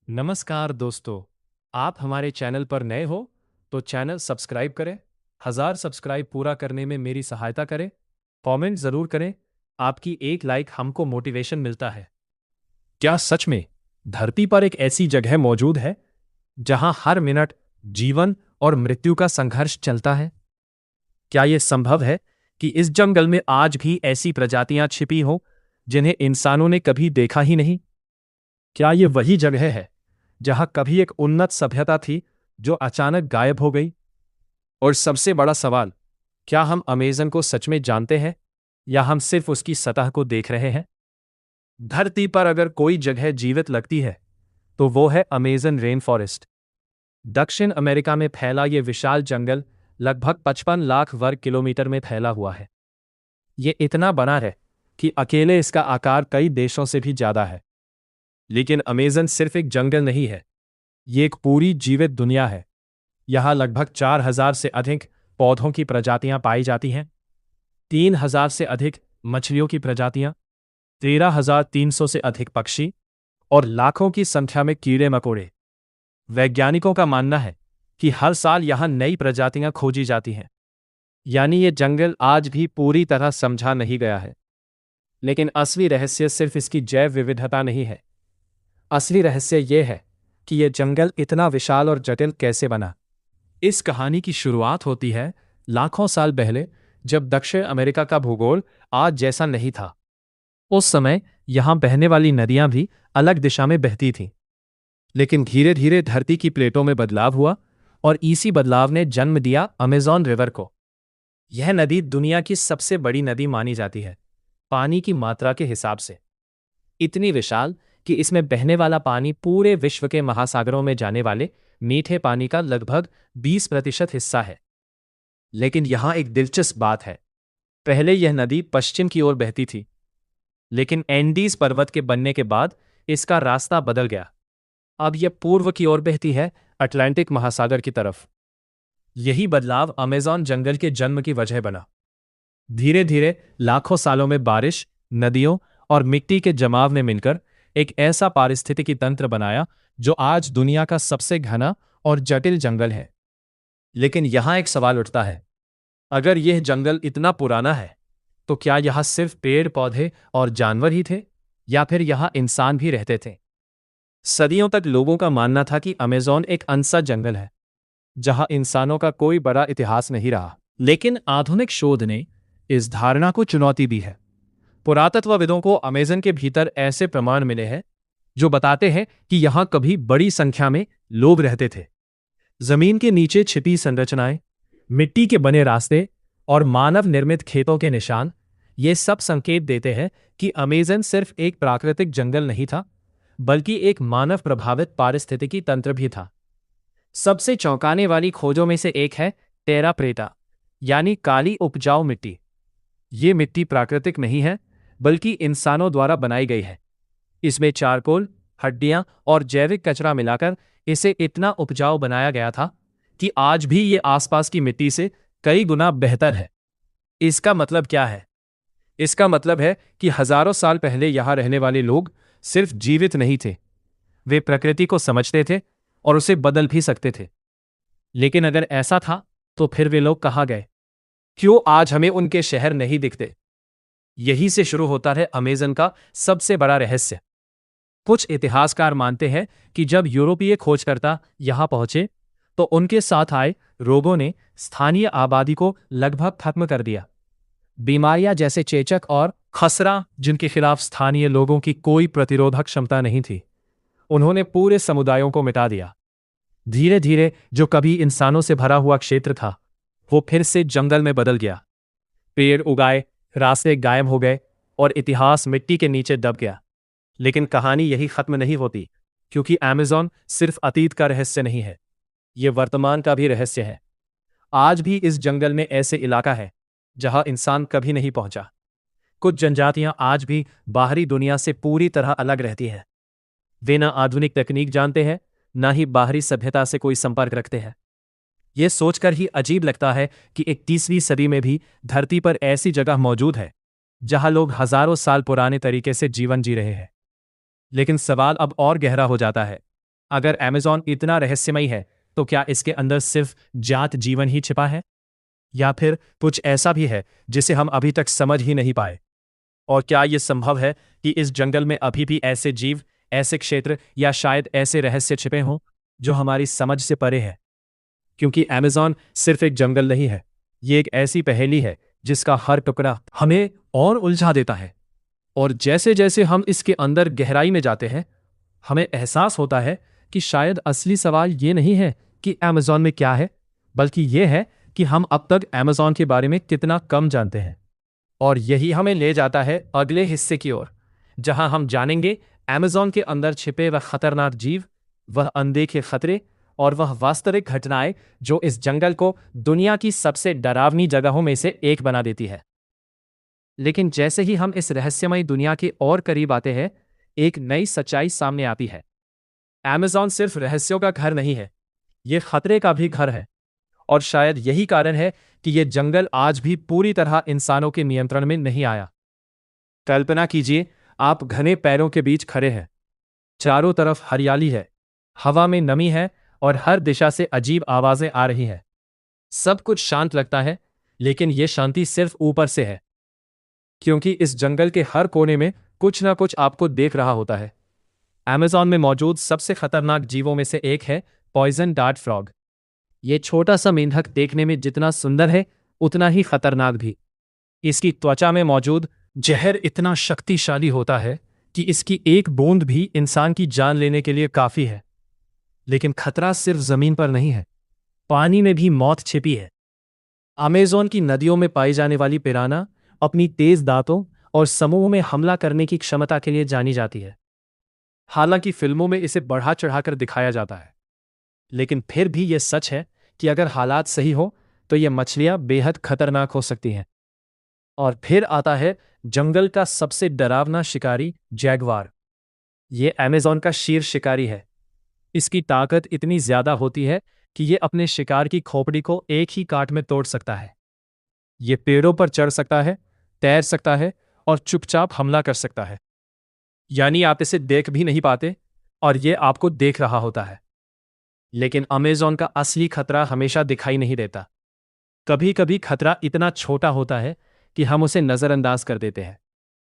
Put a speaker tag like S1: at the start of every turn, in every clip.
S1: नमस्कार दोस्तों, आप हमारे चैनल पर नए हो तो चैनल सब्सक्राइब करें। 1000 सब्सक्राइब पूरा करने में मेरी सहायता करें। कमेंट ज़रूर करें। आपकी एक लाइक हमको मोटिवेशन मिलता है। क्या सच में धरती पर एक ऐसी जगह मौजूद है जहां हर मिनट जीवन और मृत्यु का संघर्ष चलता है? क्या यह संभव है कि इस जंगल में आज भी ऐसी प्रजातियां छिपी हों जिन्हें इंसानों ने कभी देखा ही नहीं? क्या यह वही जगह है जहां कभी एक उन्नत सभ्यता थी जो अचानक गायब हो गई? और सबसे बड़ा सवाल, क्या हम अमेज़न को सच में जानते हैं या हम सिर्फ उसकी सतह को देख रहे हैं? धरती पर अगर कोई जगह जीवित लगती है तो वो है अमेज़न रेन फॉरेस्ट। दक्षिण अमेरिका में फैला ये विशाल जंगल लगभग 55 लाख वर्ग किलोमीटर में फैला हुआ है। ये इतना बड़ा है कि अकेले इसका आकार कई देशों से भी ज्यादा है। लेकिन अमेज़न सिर्फ एक जंगल नहीं है, ये एक पूरी जीवित दुनिया है। यहाँ लगभग 4000 से अधिक पौधों की प्रजातियां पाई जाती हैं, 3000 से अधिक मछलियों की प्रजातियां, 13,300 से अधिक पक्षी और लाखों की संख्या में कीड़े मकोड़े। वैज्ञानिकों का मानना है कि हर साल यहाँ नई प्रजातियां खोजी जाती हैं। यानी ये जंगल आज भी पूरी तरह समझा नहीं गया है। लेकिन असली रहस्य सिर्फ इसकी जैव विविधता नहीं है। असली रहस्य यह है कि यह जंगल इतना विशाल और जटिल कैसे बना। इस कहानी की शुरुआत होती है लाखों साल पहले, जब दक्षिण अमेरिका का भूगोल आज जैसा नहीं था। उस समय यहां बहने वाली नदियां भी अलग दिशा में बहती थीं। लेकिन धीरे धीरे धरती की प्लेटों में बदलाव हुआ और इसी बदलाव ने जन्म दिया अमेज़न रिवर को। यह नदी दुनिया की सबसे बड़ी नदी मानी जाती है, पानी की मात्रा के हिसाब से। इतनी विशाल कि इसमें बहने वाला पानी पूरे विश्व के महासागरों में जाने वाले मीठे पानी का लगभग 20% हिस्सा है। लेकिन यहां एक दिलचस्प बात है। पहले यह नदी पश्चिम की ओर बहती थी, लेकिन एंडीज पर्वत के बनने के बाद इसका रास्ता बदल गया। अब यह पूर्व की ओर बहती है, अटलांटिक महासागर की तरफ। यही बदलाव अमेज़न जंगल के जन्म की वजह बना। धीरे धीरे लाखों सालों में बारिश, नदियों और मिट्टी के जमाव ने मिलकर एक ऐसा पारिस्थितिकी तंत्र बनाया जो आज दुनिया का सबसे घना और जटिल जंगल है। लेकिन यहां एक सवाल उठता है, अगर यह जंगल इतना पुराना है तो क्या यहां सिर्फ पेड़ पौधे और जानवर ही थे या फिर यहां इंसान भी रहते थे? सदियों तक लोगों का मानना था कि अमेज़न एक अनसा जंगल है जहां इंसानों का कोई बड़ा इतिहास नहीं रहा। लेकिन आधुनिक शोध ने इस धारणा को चुनौती दी है। पुरातत्वविदों को अमेज़न के भीतर ऐसे प्रमाण मिले हैं जो बताते हैं कि यहां कभी बड़ी संख्या में लोग रहते थे। जमीन के नीचे छिपी संरचनाएं, मिट्टी के बने रास्ते और मानव निर्मित खेतों के निशान, ये सब संकेत देते हैं कि अमेज़न सिर्फ एक प्राकृतिक जंगल नहीं था, बल्कि एक मानव प्रभावित पारिस्थितिकी तंत्र भी था। सबसे चौंकाने वाली खोजों में से एक है टेरा प्रेटा, यानी काली उपजाऊ मिट्टी। ये मिट्टी प्राकृतिक नहीं है, बल्कि इंसानों द्वारा बनाई गई है। इसमें चारकोल, हड्डियां और जैविक कचरा मिलाकर इसे इतना उपजाऊ बनाया गया था कि आज भी ये आसपास की मिट्टी से कई गुना बेहतर है। इसका मतलब क्या है? इसका मतलब है कि हजारों साल पहले यहां रहने वाले लोग सिर्फ जीवित नहीं थे, वे प्रकृति को समझते थे और उसे बदल भी सकते थे। लेकिन अगर ऐसा था तो फिर वे लोग कहाँ गए? क्यों आज हमें उनके शहर नहीं दिखते? यही से शुरू होता है अमेज़न का सबसे बड़ा रहस्य। कुछ इतिहासकार मानते हैं कि जब यूरोपीय खोजकर्ता यहां पहुंचे तो उनके साथ आए रोगों ने स्थानीय आबादी को लगभग खत्म कर दिया। बीमारियां जैसे चेचक और खसरा, जिनके खिलाफ स्थानीय लोगों की कोई प्रतिरोधक क्षमता नहीं थी, उन्होंने पूरे समुदायों को मिटा दिया। धीरे धीरे जो कभी इंसानों से भरा हुआ क्षेत्र था वो फिर से जंगल में बदल गया। पेड़ उगाए, रास्ते गायब हो गए और इतिहास मिट्टी के नीचे दब गया। लेकिन कहानी यही खत्म नहीं होती, क्योंकि अमेज़न सिर्फ अतीत का रहस्य नहीं है, यह वर्तमान का भी रहस्य है। आज भी इस जंगल में ऐसे इलाका है जहां इंसान कभी नहीं पहुंचा। कुछ जनजातियां आज भी बाहरी दुनिया से पूरी तरह अलग रहती हैं। वे ना आधुनिक तकनीक जानते हैं, ना ही बाहरी सभ्यता से कोई संपर्क रखते हैं। यह सोचकर ही अजीब लगता है कि 21वीं सदी में भी धरती पर ऐसी जगह मौजूद है जहां लोग हजारों साल पुराने तरीके से जीवन जी रहे हैं। लेकिन सवाल अब और गहरा हो जाता है। अगर अमेज़न इतना रहस्यमय है, तो क्या इसके अंदर सिर्फ जात जीवन ही छिपा है? या फिर कुछ ऐसा भी है जिसे हम अभी तक समझ ही नहीं पाए? और क्या यह संभव है कि इस जंगल में अभी भी ऐसे जीव, ऐसे क्षेत्र या शायद ऐसे रहस्य छिपे हों जो हमारी समझ से परे है? क्योंकि अमेज़न सिर्फ एक जंगल नहीं है, ये एक ऐसी पहेली है जिसका हर टुकड़ा हमें और उलझा देता है। और जैसे जैसे हम इसके अंदर गहराई में जाते हैं, हमें एहसास होता है कि शायद असली सवाल ये नहीं है कि अमेज़न में क्या है, बल्कि ये है कि हम अब तक अमेज़न के बारे में कितना कम जानते हैं। और यही हमें ले जाता है अगले हिस्से की ओर, जहां हम जानेंगे अमेज़न के अंदर छिपे वह खतरनाक जीव, वह अनदेखे खतरे और वह वास्तविक घटनाएं जो इस जंगल को दुनिया की सबसे डरावनी जगहों में से एक बना देती है। लेकिन जैसे ही हम इस रहस्यमय दुनिया के और करीब आते हैं, एक नई सच्चाई सामने आती है। अमेज़न सिर्फ रहस्यों का घर नहीं है, यह खतरे का भी घर है। और शायद यही कारण है कि यह जंगल आज भी पूरी तरह इंसानों के नियंत्रण में नहीं आया। कल्पना कीजिए, आप घने पेड़ों के बीच खड़े हैं। चारों तरफ हरियाली है, हवा में नमी है और हर दिशा से अजीब आवाजें आ रही हैं। सब कुछ शांत लगता है, लेकिन यह शांति सिर्फ ऊपर से है, क्योंकि इस जंगल के हर कोने में कुछ ना कुछ आपको देख रहा होता है। अमेज़न में मौजूद सबसे खतरनाक जीवों में से एक है पॉइजन डार्ट फ्रॉग। ये छोटा सा मेंढक देखने में जितना सुंदर है, उतना ही खतरनाक भी। इसकी त्वचा में मौजूद जहर इतना शक्तिशाली होता है कि इसकी एक बूंद भी इंसान की जान लेने के लिए काफी है। लेकिन खतरा सिर्फ जमीन पर नहीं है, पानी में भी मौत छिपी है। अमेज़न की नदियों में पाई जाने वाली पिराना अपनी तेज दांतों और समूह में हमला करने की क्षमता के लिए जानी जाती है। हालांकि फिल्मों में इसे बढ़ा चढ़ाकर दिखाया जाता है, लेकिन फिर भी यह सच है कि अगर हालात सही हो तो ये मछलियां बेहद खतरनाक हो सकती हैं। और फिर आता है जंगल का सबसे डरावना शिकारी, जैगवार। ये अमेज़न का शीर्ष शिकारी है। इसकी ताकत इतनी ज्यादा होती है कि ये अपने शिकार की खोपड़ी को एक ही काट में तोड़ सकता है। ये पेड़ों पर चढ़ सकता है, तैर सकता है और चुपचाप हमला कर सकता है। यानी आप इसे देख भी नहीं पाते और ये आपको देख रहा होता है। लेकिन अमेज़न का असली खतरा हमेशा दिखाई नहीं देता। कभी कभी खतरा इतना छोटा होता है कि हम उसे नजरअंदाज कर देते हैं,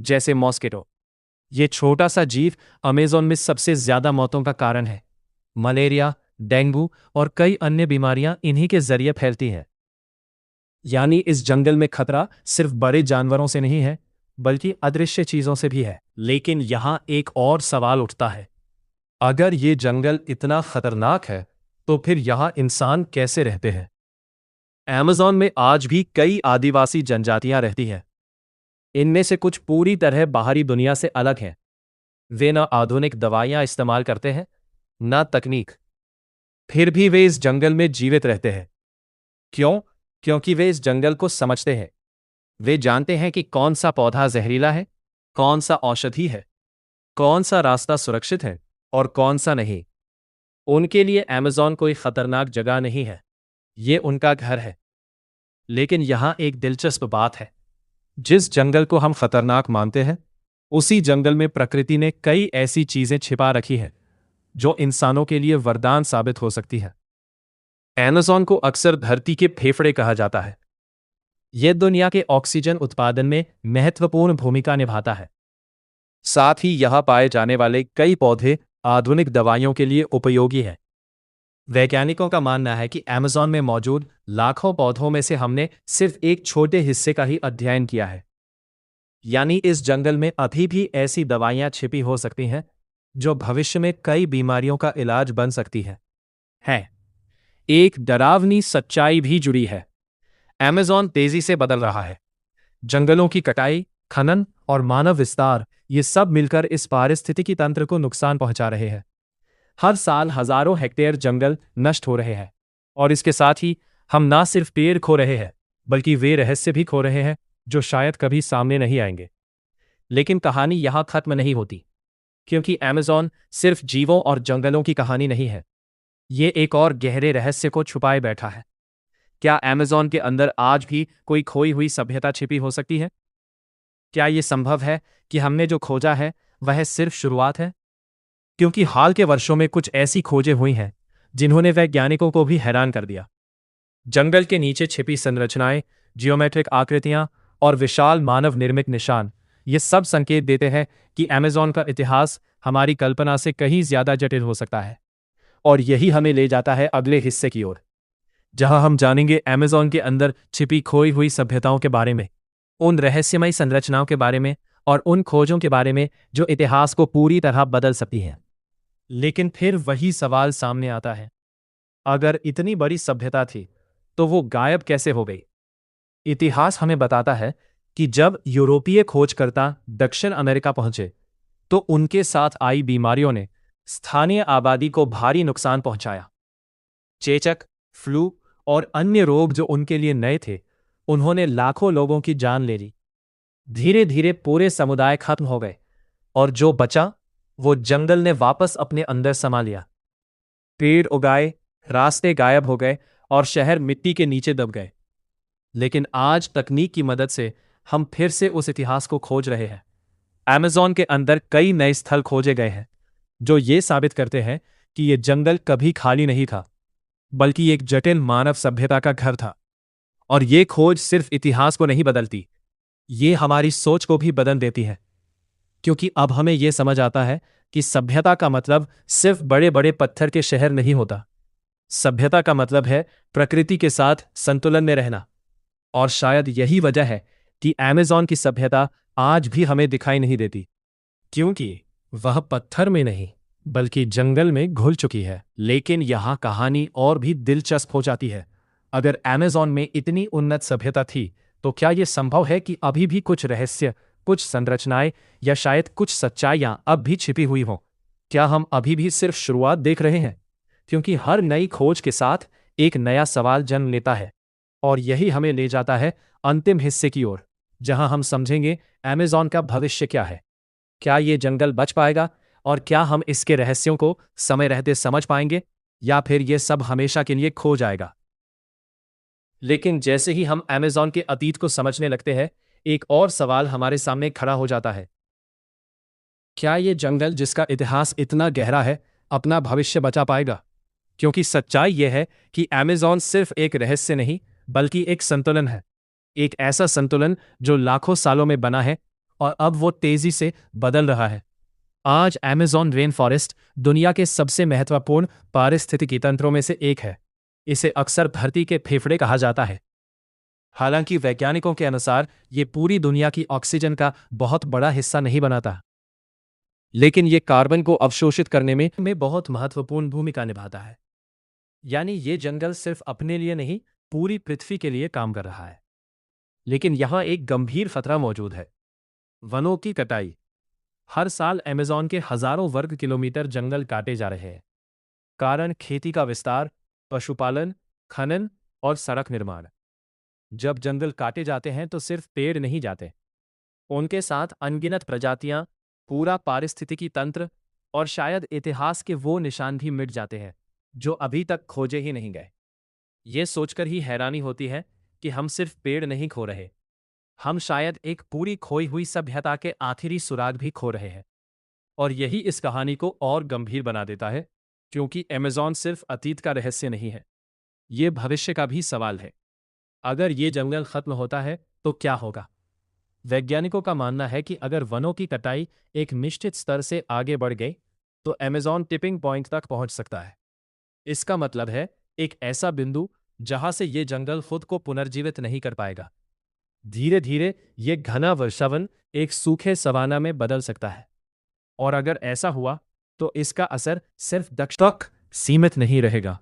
S1: जैसे मॉस्किटो। ये छोटा सा जीव अमेज़न में सबसे ज्यादा मौतों का कारण है। मलेरिया, डेंगू और कई अन्य बीमारियां इन्हीं के जरिए फैलती हैं। यानी इस जंगल में खतरा सिर्फ बड़े जानवरों से नहीं है, बल्कि अदृश्य चीजों से भी है। लेकिन यहां एक और सवाल उठता है, अगर ये जंगल इतना खतरनाक है, तो फिर यहां इंसान कैसे रहते हैं? अमेज़न में आज भी कई आदिवासी जनजातियां रहती हैं। इनमें से कुछ पूरी तरह बाहरी दुनिया से अलग हैं। वे न आधुनिक दवाइयां इस्तेमाल करते हैं, न तकनीक। फिर भी वे इस जंगल में जीवित रहते हैं। क्यों? क्योंकि वे इस जंगल को समझते हैं। वे जानते हैं कि कौन सा पौधा जहरीला है, कौन सा औषधि है, कौन सा रास्ता सुरक्षित है और कौन सा नहीं। उनके लिए अमेज़न कोई खतरनाक जगह नहीं है, ये उनका घर है। लेकिन यहां एक दिलचस्प बात है, जिस जंगल को हम खतरनाक मानते हैं, उसी जंगल में प्रकृति ने कई ऐसी चीजें छिपा रखी हैं जो इंसानों के लिए वरदान साबित हो सकती है। अमेज़न को अक्सर धरती के फेफड़े कहा जाता है। यह दुनिया के ऑक्सीजन उत्पादन में महत्वपूर्ण भूमिका निभाता है। साथ ही यहां पाए जाने वाले कई पौधे आधुनिक दवाइयों के लिए उपयोगी हैं। वैज्ञानिकों का मानना है कि अमेज़न में मौजूद लाखों पौधों में से हमने सिर्फ एक छोटे हिस्से का ही अध्ययन किया है। यानी इस जंगल में अभी भी ऐसी दवाइयां छिपी हो सकती हैं जो भविष्य में कई बीमारियों का इलाज बन सकती है। एक डरावनी सच्चाई भी जुड़ी है। अमेज़न तेजी से बदल रहा है। जंगलों की कटाई, खनन और मानव विस्तार, ये सब मिलकर इस पारिस्थितिकी तंत्र को नुकसान पहुंचा रहे हैं। हर साल हजारों हेक्टेयर जंगल नष्ट हो रहे हैं। और इसके साथ ही हम ना सिर्फ पेड़ खो रहे हैं, बल्कि वे रहस्य भी खो रहे हैं जो शायद कभी सामने नहीं आएंगे। लेकिन कहानी यहां खत्म नहीं होती, क्योंकि अमेज़न सिर्फ जीवों और जंगलों की कहानी नहीं है। ये एक और गहरे रहस्य को छुपाए बैठा है। क्या अमेज़न के अंदर आज भी कोई खोई हुई सभ्यता छिपी हो सकती है? क्या यह संभव है कि हमने जो खोजा है वह सिर्फ शुरुआत है? क्योंकि हाल के वर्षों में कुछ ऐसी खोजें हुई हैं जिन्होंने वैज्ञानिकों को भी हैरान कर दिया। जंगल के नीचे छिपी संरचनाएं, जियोमेट्रिक आकृतियां और विशाल मानव निर्मित निशान, ये सब संकेत देते हैं कि अमेज़न का इतिहास हमारी कल्पना से कहीं ज्यादा जटिल हो सकता है। और यही हमें ले जाता है अगले हिस्से की ओर, जहां हम जानेंगे अमेज़न के अंदर छिपी खोई हुई सभ्यताओं के बारे में, उन रहस्यमयी संरचनाओं के बारे में और उन खोजों के बारे में जो इतिहास को पूरी तरह बदल सकती हैं। लेकिन फिर वही सवाल सामने आता है, अगर इतनी बड़ी सभ्यता थी तो वो गायब कैसे हो गई? इतिहास हमें बताता है कि जब यूरोपीय खोजकर्ता दक्षिण अमेरिका पहुंचे तो उनके साथ आई बीमारियों ने स्थानीय आबादी को भारी नुकसान पहुंचाया। चेचक, फ्लू और अन्य रोग जो उनके लिए नए थे, उन्होंने लाखों लोगों की जान ले ली। धीरे धीरे पूरे समुदाय खत्म हो गए और जो बचा वो जंगल ने वापस अपने अंदर समा लिया। पेड़ उगाए, रास्ते गायब हो गए और शहर मिट्टी के नीचे दब गए। लेकिन आज तकनीक की मदद से हम फिर से उस इतिहास को खोज रहे हैं। अमेज़न के अंदर कई नए स्थल खोजे गए हैं जो ये साबित करते हैं कि ये जंगल कभी खाली नहीं था, बल्कि एक जटिल मानव सभ्यता का घर था। और ये खोज सिर्फ इतिहास को नहीं बदलती, ये हमारी सोच को भी बदल देती है। क्योंकि अब हमें यह समझ आता है कि सभ्यता का मतलब सिर्फ बड़े बड़े पत्थर के शहर नहीं होता। सभ्यता का मतलब है प्रकृति के साथ संतुलन में रहना। और शायद यही वजह है कि अमेज़न की सभ्यता आज भी हमें दिखाई नहीं देती, क्योंकि वह पत्थर में नहीं बल्कि जंगल में घुल चुकी है। लेकिन यहां कहानी और भी दिलचस्प हो जाती है। अगर अमेज़न में इतनी उन्नत सभ्यता थी तो क्या यह संभव है कि अभी भी कुछ रहस्य, कुछ संरचनाएं या शायद कुछ सच्चाइयां अब भी छिपी हुई हों? क्या हम अभी भी सिर्फ शुरुआत देख रहे हैं? क्योंकि हर नई खोज के साथ एक नया सवाल जन्म लेता है। और यही हमें ले जाता है अंतिम हिस्से की ओर, जहां हम समझेंगे अमेज़न का भविष्य क्या है। क्या ये जंगल बच पाएगा और क्या हम इसके रहस्यों को समय रहते समझ पाएंगे, या फिर यह सब हमेशा के लिए खो जाएगा? लेकिन जैसे ही हम अमेज़न के अतीत को समझने लगते हैं, एक और सवाल हमारे सामने खड़ा हो जाता है। क्या ये जंगल जिसका इतिहास इतना गहरा है अपना भविष्य बचा पाएगा? क्योंकि सच्चाई यह है कि अमेज़न सिर्फ एक रहस्य नहीं बल्कि एक संतुलन है। एक ऐसा संतुलन जो लाखों सालों में बना है और अब वो तेजी से बदल रहा है। आज अमेज़न रेन फॉरेस्ट दुनिया के सबसे महत्वपूर्ण पारिस्थितिकी तंत्रों में से एक है। इसे अक्सर धरती के फेफड़े कहा जाता है। हालांकि वैज्ञानिकों के अनुसार ये पूरी दुनिया की ऑक्सीजन का बहुत बड़ा हिस्सा नहीं बनाता, लेकिन ये कार्बन को अवशोषित करने में बहुत महत्वपूर्ण भूमिका निभाता है। यानी ये जंगल सिर्फ अपने लिए नहीं, पूरी पृथ्वी के लिए काम कर रहा है। लेकिन यहां एक गंभीर खतरा मौजूद है, वनों की कटाई। हर साल अमेज़न के हजारों वर्ग किलोमीटर जंगल काटे जा रहे हैं। कारण खेती का विस्तार, पशुपालन, खनन और सड़क निर्माण। जब जंगल काटे जाते हैं तो सिर्फ पेड़ नहीं जाते, उनके साथ अनगिनत प्रजातियां, पूरा पारिस्थितिकी तंत्र और शायद इतिहास के वो निशान भी मिट जाते हैं जो अभी तक खोजे ही नहीं गए। ये सोचकर ही हैरानी होती है कि हम सिर्फ पेड़ नहीं खो रहे, हम शायद एक पूरी खोई हुई सभ्यता के आखिरी सुराग भी खो रहे हैं। और यही इस कहानी को और गंभीर बना देता है, क्योंकि अमेज़न सिर्फ अतीत का रहस्य नहीं है, ये भविष्य का भी सवाल है। अगर ये जंगल खत्म होता है तो क्या होगा? वैज्ञानिकों का मानना है कि अगर वनों की कटाई एक निश्चित स्तर से आगे बढ़ गई तो अमेज़न टिपिंग पॉइंट तक पहुंच सकता है। इसका मतलब है एक ऐसा बिंदु जहां से ये जंगल खुद को पुनर्जीवित नहीं कर पाएगा। धीरे धीरे ये घना वर्षावन एक सूखे सवाना में बदल सकता है। और अगर ऐसा हुआ तो इसका असर सिर्फ दक्षिण तक सीमित नहीं रहेगा,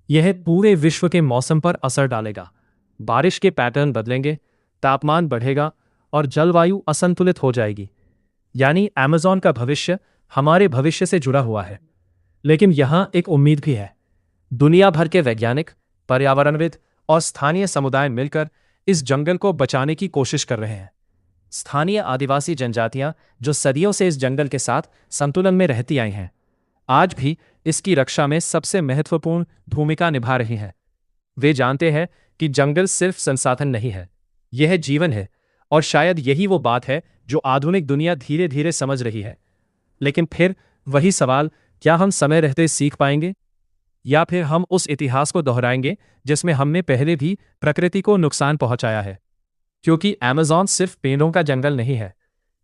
S1: यह पूरे विश्व के मौसम पर असर डालेगा। बारिश के पैटर्न बदलेंगे, तापमान बढ़ेगा और जलवायु असंतुलित हो जाएगी। यानी अमेज़न का भविष्य हमारे भविष्य से जुड़ा हुआ है। लेकिन यहां एक उम्मीद भी है। दुनिया भर के वैज्ञानिक, पर्यावरणविद और स्थानीय समुदाय मिलकर इस जंगल को बचाने की कोशिश कर रहे हैं। स्थानीय आदिवासी जनजातियां जो सदियों से इस जंगल के साथ संतुलन में रहती आई हैं, आज भी इसकी रक्षा में सबसे महत्वपूर्ण भूमिका निभा रही हैं। वे जानते हैं कि जंगल सिर्फ संसाधन नहीं है, यह जीवन है। और शायद यही वो बात है जो आधुनिक दुनिया धीरे धीरे समझ रही है। लेकिन फिर वही सवाल, क्या हम समय रहते सीख पाएंगे, या फिर हम उस इतिहास को दोहराएंगे जिसमें हमने पहले भी प्रकृति को नुकसान पहुंचाया है? क्योंकि अमेज़न सिर्फ पेड़ों का जंगल नहीं है,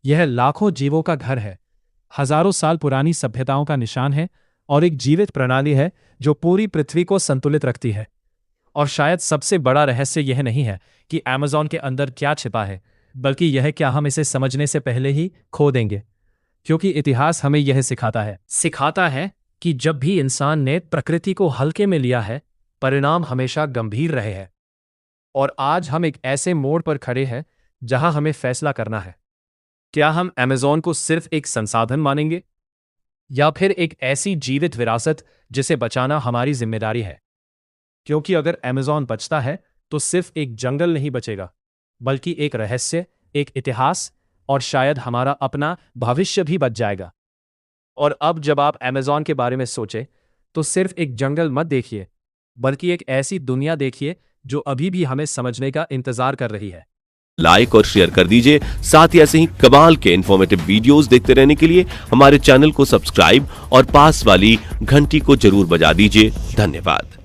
S1: यह लाखों जीवों का घर है, हजारों साल पुरानी सभ्यताओं का निशान है और एक जीवित प्रणाली है जो पूरी पृथ्वी को संतुलित रखती है। और शायद सबसे बड़ा रहस्य यह नहीं है कि अमेज़न के अंदर क्या छिपा है, बल्कि यह क्या हम इसे समझने से पहले ही खो देंगे। क्योंकि इतिहास हमें यह सिखाता है कि जब भी इंसान ने प्रकृति को हल्के में लिया है, परिणाम हमेशा गंभीर रहे हैं। और आज हम एक ऐसे मोड़ पर खड़े हैं जहां हमें फैसला करना है। क्या हम अमेज़न को सिर्फ एक संसाधन मानेंगे, या फिर एक ऐसी जीवित विरासत जिसे बचाना हमारी जिम्मेदारी है? क्योंकि अगर अमेज़न बचता है तो सिर्फ एक जंगल नहीं बचेगा, बल्कि एक रहस्य, एक इतिहास और शायद हमारा अपना भविष्य भी बच जाएगा। और अब जब आप अमेज़न के बारे में सोचें तो सिर्फ एक जंगल मत देखिए, बल्कि एक ऐसी दुनिया देखिए जो अभी भी हमें समझने का इंतजार कर रही है।
S2: लाइक और शेयर कर दीजिए। साथ ही ऐसे ही कमाल के इन्फॉर्मेटिव वीडियोस देखते रहने के लिए हमारे चैनल को सब्सक्राइब और पास वाली घंटी को जरूर बजा दीजिए। धन्यवाद।